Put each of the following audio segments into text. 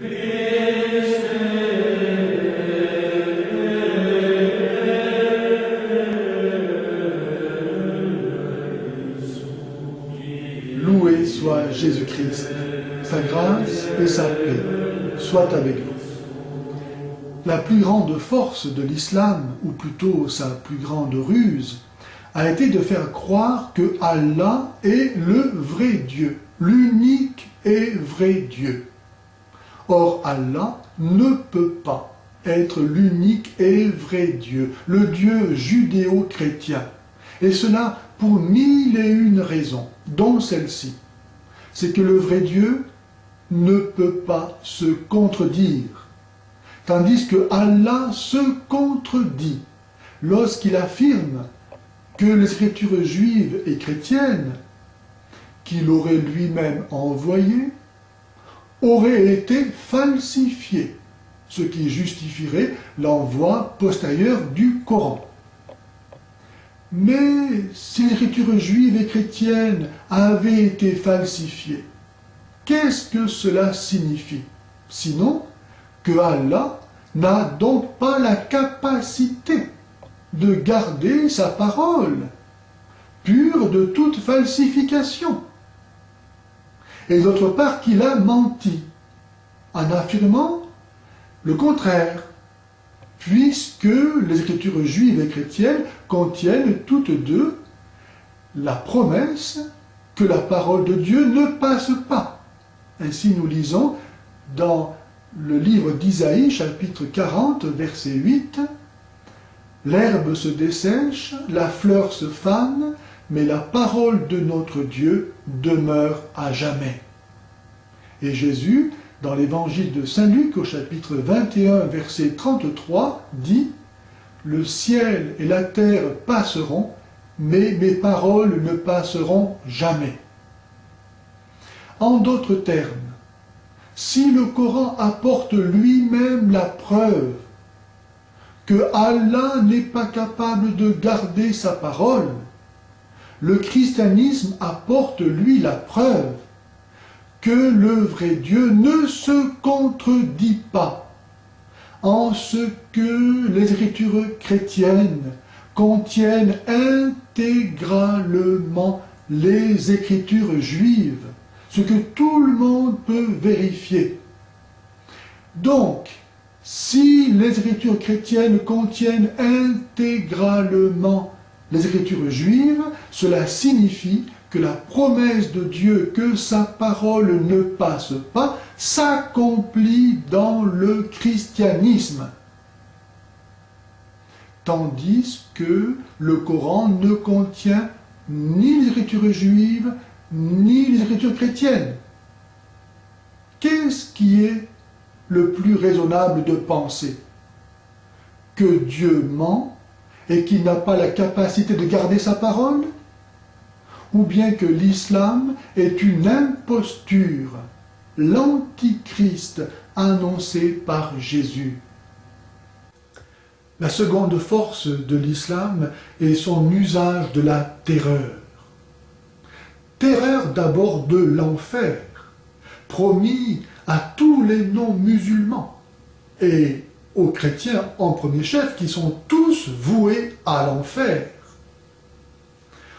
Loué soit Jésus-Christ, sa grâce et sa paix soient avec vous. La plus grande force de l'islam, ou plutôt sa plus grande ruse, a été de faire croire que Allah est le vrai Dieu, l'unique et vrai Dieu. Or, Allah ne peut pas être l'unique et vrai Dieu, le Dieu judéo-chrétien. Et cela pour 1001 raisons, dont celle-ci. C'est que le vrai Dieu ne peut pas se contredire, tandis que Allah se contredit lorsqu'il affirme que les Écritures juives et chrétiennes, qu'il aurait lui-même envoyées, auraient été falsifiées, ce qui justifierait l'envoi postérieur du Coran. Mais si les Écritures juives et chrétiennes avaient été falsifiées, qu'est-ce que cela signifie? Sinon que Allah n'a donc pas la capacité de garder sa parole, pure de toute falsification. Et d'autre part qu'il a menti, en affirmant le contraire, puisque les Écritures juives et chrétiennes contiennent toutes deux la promesse que la parole de Dieu ne passe pas. Ainsi nous lisons dans le livre d'Isaïe, chapitre 40, verset 8, « L'herbe se dessèche, la fleur se fane, mais la parole de notre Dieu demeure à jamais. » Et Jésus, dans l'évangile de Saint Luc, au chapitre 21, verset 33, dit « Le ciel et la terre passeront, mais mes paroles ne passeront jamais. » En d'autres termes, si le Coran apporte lui-même la preuve que Allah n'est pas capable de garder sa parole, le christianisme apporte lui la preuve que le vrai Dieu ne se contredit pas en ce que les Écritures chrétiennes contiennent intégralement les Écritures juives, ce que tout le monde peut vérifier. Donc, si les Écritures chrétiennes contiennent intégralement les Écritures juives, cela signifie que la promesse de Dieu que sa parole ne passe pas s'accomplit dans le christianisme. Tandis que le Coran ne contient ni les Écritures juives, ni les Écritures chrétiennes. Qu'est-ce qui est le plus raisonnable de penser? Que Dieu ment et qu'il n'a pas la capacité de garder sa parole? Ou bien que l'islam est une imposture, l'antichrist annoncé par Jésus? La seconde force de l'islam est son usage de la terreur. Terreur d'abord de l'enfer, promis à tous les non-musulmans et aux chrétiens en premier chef qui sont tous voués à l'enfer.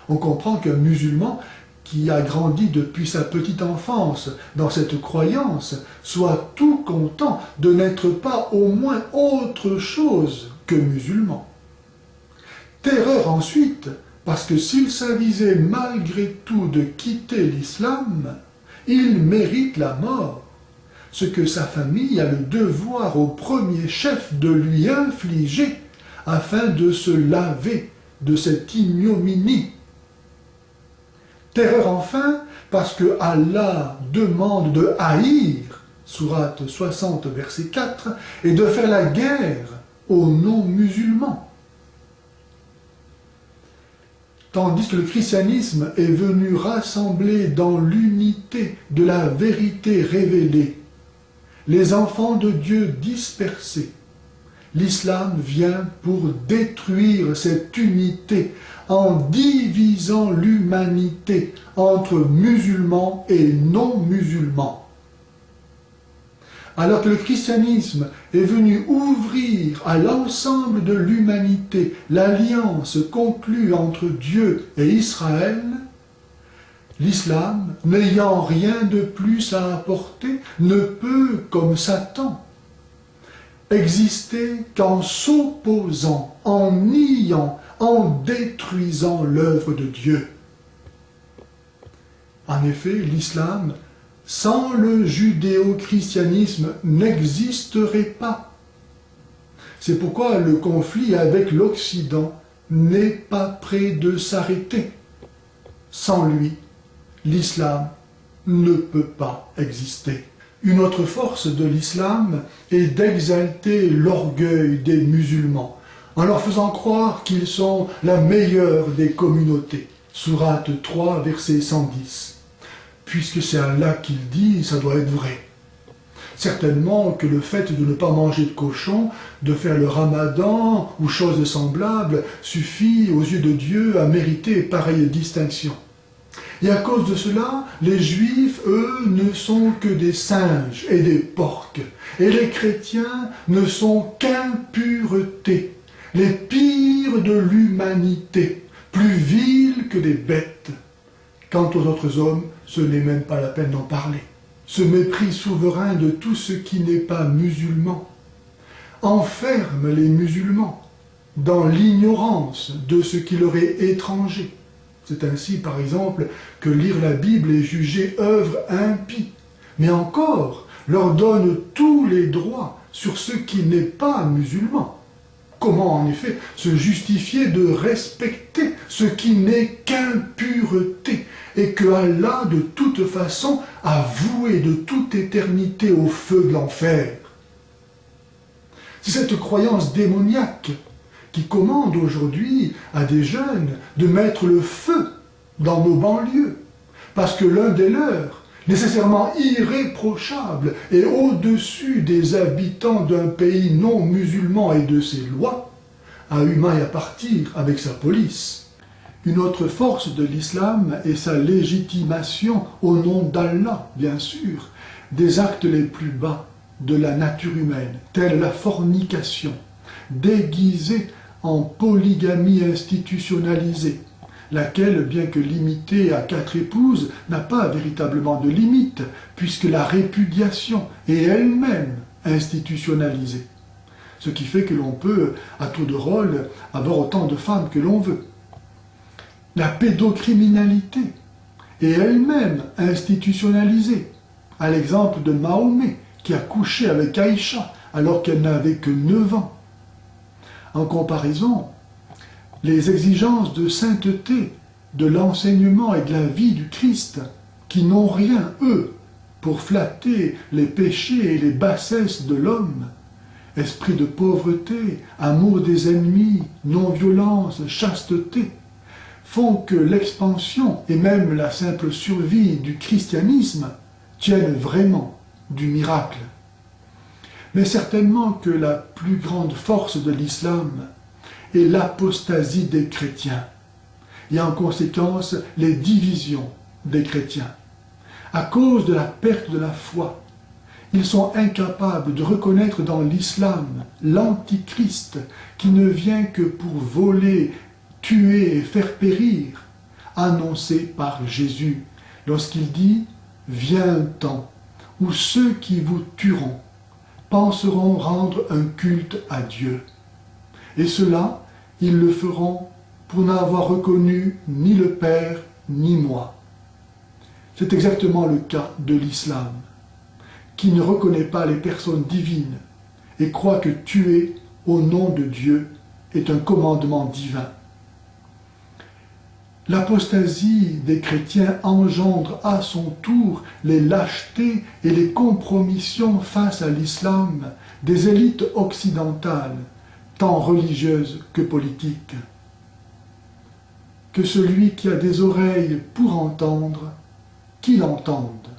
On comprend qu'un musulman qui a grandi depuis sa petite enfance dans cette croyance soit tout content de n'être pas au moins autre chose que musulman. Terreur ensuite, parce que s'il s'avisait malgré tout de quitter l'islam, il mérite la mort, ce que sa famille a le devoir au premier chef de lui infliger afin de se laver de cette ignominie. Terreur enfin, parce que Allah demande de haïr, sourate 60, verset 4, et de faire la guerre aux non-musulmans. Tandis que le christianisme est venu rassembler dans l'unité de la vérité révélée les enfants de Dieu dispersés, l'islam vient pour détruire cette unité en divisant l'humanité entre musulmans et non-musulmans. Alors que le christianisme est venu ouvrir à l'ensemble de l'humanité l'alliance conclue entre Dieu et Israël, l'islam, n'ayant rien de plus à apporter, ne peut, comme Satan, exister qu'en s'opposant, en niant, en détruisant l'œuvre de Dieu. En effet, l'islam, sans le judéo-christianisme, n'existerait pas. C'est pourquoi le conflit avec l'Occident n'est pas près de s'arrêter. Sans lui, l'islam ne peut pas exister. Une autre force de l'islam est d'exalter l'orgueil des musulmans, en leur faisant croire qu'ils sont la meilleure des communautés. Sourate 3, verset 110. Puisque c'est Allah qui le dit, ça doit être vrai. Certainement que le fait de ne pas manger de cochon, de faire le ramadan ou choses semblables, suffit aux yeux de Dieu à mériter pareille distinction. Et à cause de cela, les Juifs, eux, ne sont que des singes et des porcs. Et les chrétiens ne sont qu'impureté, les pires de l'humanité, plus vils que des bêtes. Quant aux autres hommes, ce n'est même pas la peine d'en parler. Ce mépris souverain de tout ce qui n'est pas musulman enferme les musulmans dans l'ignorance de ce qui leur est étranger. C'est ainsi, par exemple, que lire la Bible est jugé œuvre impie, mais encore leur donne tous les droits sur ce qui n'est pas musulman. Comment, en effet, se justifier de respecter ce qui n'est qu'impureté et que Allah, de toute façon, a voué de toute éternité au feu de l'enfer? C'est cette croyance démoniaque qui commande aujourd'hui à des jeunes de mettre le feu dans nos banlieues, parce que l'un des leurs, nécessairement irréprochable et au-dessus des habitants d'un pays non musulman et de ses lois, a eu maille à partir avec sa police. Une autre force de l'islam est sa légitimation au nom d'Allah, bien sûr, des actes les plus bas de la nature humaine, telle la fornication, déguisée en polygamie institutionnalisée, laquelle, bien que limitée à 4 épouses, n'a pas véritablement de limite, puisque la répudiation est elle-même institutionnalisée. Ce qui fait que l'on peut, à tour de rôle, avoir autant de femmes que l'on veut. La pédocriminalité est elle-même institutionnalisée, à l'exemple de Mahomet, qui a couché avec Aïcha alors qu'elle n'avait que 9 ans. En comparaison, les exigences de sainteté, de l'enseignement et de la vie du Christ, qui n'ont rien, eux, pour flatter les péchés et les bassesses de l'homme, esprit de pauvreté, amour des ennemis, non-violence, chasteté, font que l'expansion et même la simple survie du christianisme tiennent vraiment du miracle. Mais certainement que la plus grande force de l'islam est l'apostasie des chrétiens, et en conséquence les divisions des chrétiens. À cause de la perte de la foi, ils sont incapables de reconnaître dans l'islam l'antichrist qui ne vient que pour voler, tuer et faire périr, annoncé par Jésus lorsqu'il dit « Vient un temps où ceux qui vous tueront penseront rendre un culte à Dieu. Et cela, ils le feront pour n'avoir reconnu ni le Père ni moi. » C'est exactement le cas de l'islam, qui ne reconnaît pas les personnes divines et croit que tuer au nom de Dieu est un commandement divin. L'apostasie des chrétiens engendre à son tour les lâchetés et les compromissions face à l'islam des élites occidentales, tant religieuses que politiques. Que celui qui a des oreilles pour entendre, qu'il entende.